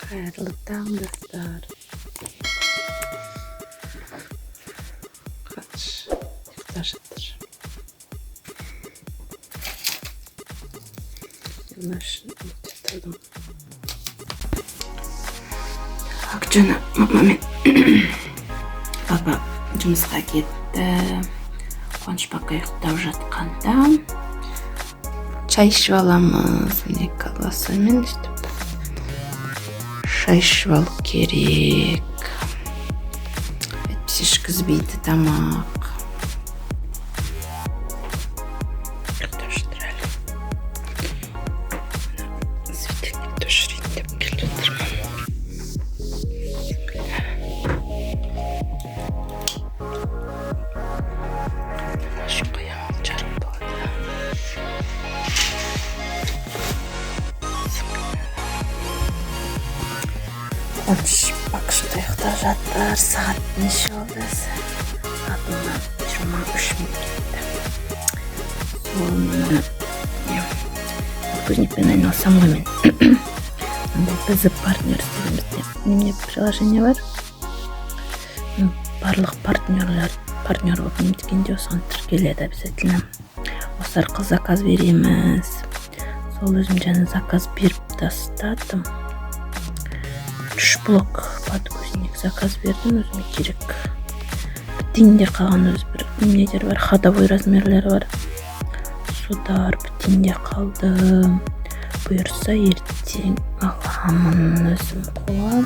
Қайырлы таң, достар. Қаныш ұйықтап жатыр. Мен үшін жатырдым. Жаңа мама мен папа жұмысқа кетті. Қуаныш бақа ұйықтап жатқанда чай ішіп аламыз. Міне колбасамен өстіп шай ішіп алу керек. Әйтпесе ішкізбейді тамақ. Ұйықтап жатыр әлі. Светильникті өшірейін деп келіп жатырмын. Ашып қоямын, жарық болады. Қуаныш бақшада ұйықтап жатыр. Сағат неше болды? Сағатына 23 минут кетті. Соны көзникпен айналсам ғой мен. Бізді партнер істегенімізде немене приложение бар. Барлық партнер болып неткенде осыған тіркеледі обязательно. Осы арқылы заказ береміз. Сол өзім жаңа заказ беріп тастадым. 3 блок подгузник заказ бердім, өзіме керек. Бітінде қалған өз бір неменелер бар, ходовой размерлері бар. Судар бітінде қалды. Бұйырса ертең аламын өзім қола.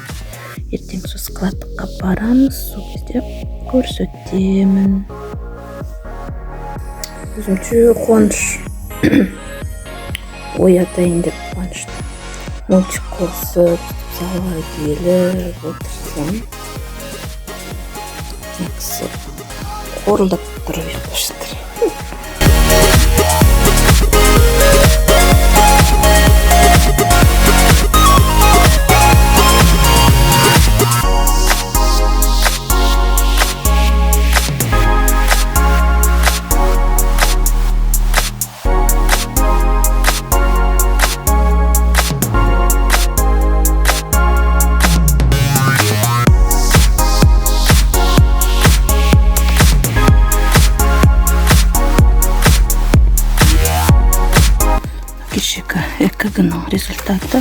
Ертең сол складқа барамыз, сол кезде көрсетемін. Өзімше қуаныш оятайын деп қуанышты. Мультик қосып залға келіп отырсам, кісі қорылдап тұрып ұйықтап жатыр. Кешегі ЭКГ-ның результаты.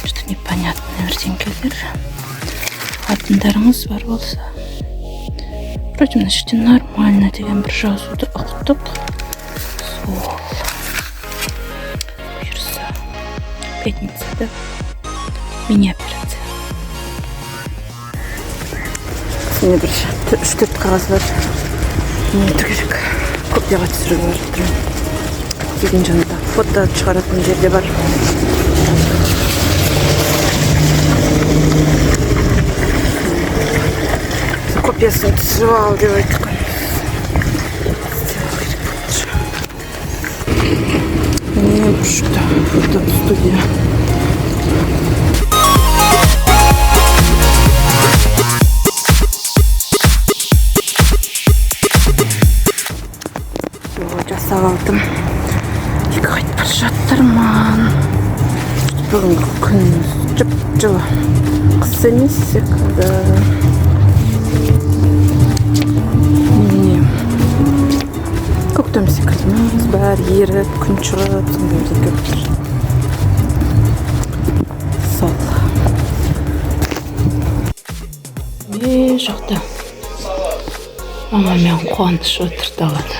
Что-то непонятное бірдеңкелер. Атындарыңыз бар болса. Вроде мына жерде нормально деген бір жазуды ұқтық. Сол. Бұйырса. Пятницада мини операция. Сіне бір 3-4 қағаз бар. Не керек. Копияға түсіріп бар тұрмын. Деген жанында фото шығаратын жерде бар. Копиясын түсіріп ал деп айтқан. Міне бұрышта фотостудия. Жасап алдым. Қайтып жатырман. Бүгінгі күн жып-жылы. Қыс емес секілді. Көктем секілдіміз. Бәрі еріп, күн шығып, сондай секілді. Сол. Жақта мама мен Қуаныш отыр далада.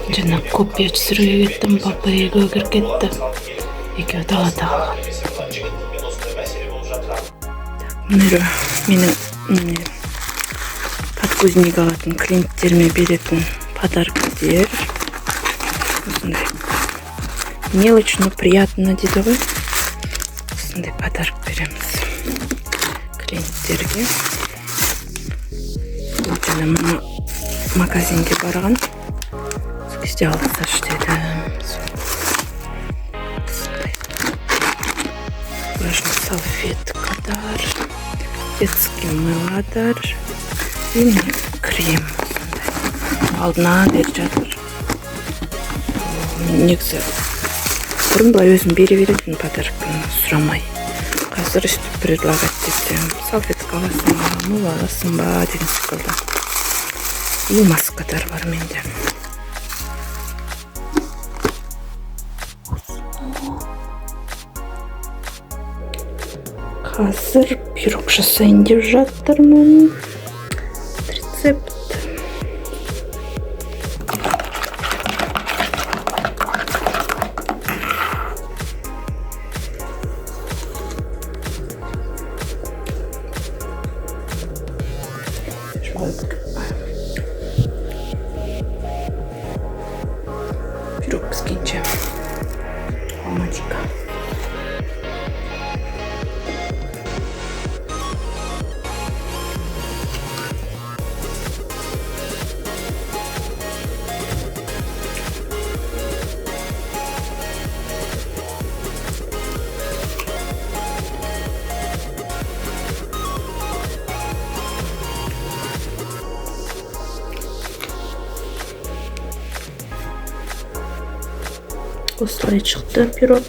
Жаңа копия түсіруге кеттім, папа екеуі кіріп кетті. Екеуі далада қалған. Менің подгузник алатын клиенттеріме беретін подарктер. Осындай мелочь, но приятно дейді ғой. Осындай подарок береміз клиенттерге. Жаңа магазинге барған. Кезде алысаш дедім. Влажный салфеткадар, детский мыладар, и крем. Алдына беріп жатыр. Негізі бұрын былай өзім бере беретін подарканы сұрамай. Қазір өстіп предлагать етті. Салфетка аласың ба, мыл аласың ба деген секілді. И маскадар бар менде. Қазір пирог жасайын деп жатырмын. Рецепт. Пирог піскенше. Мамочка. Осылай шықты пирог.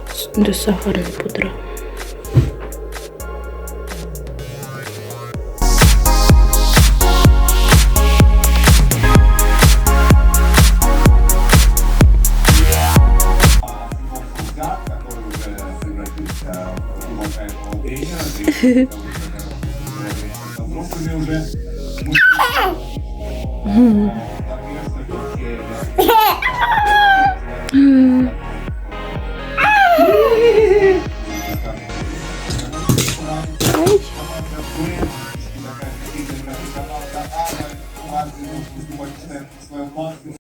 Үстінде сахарный пудра.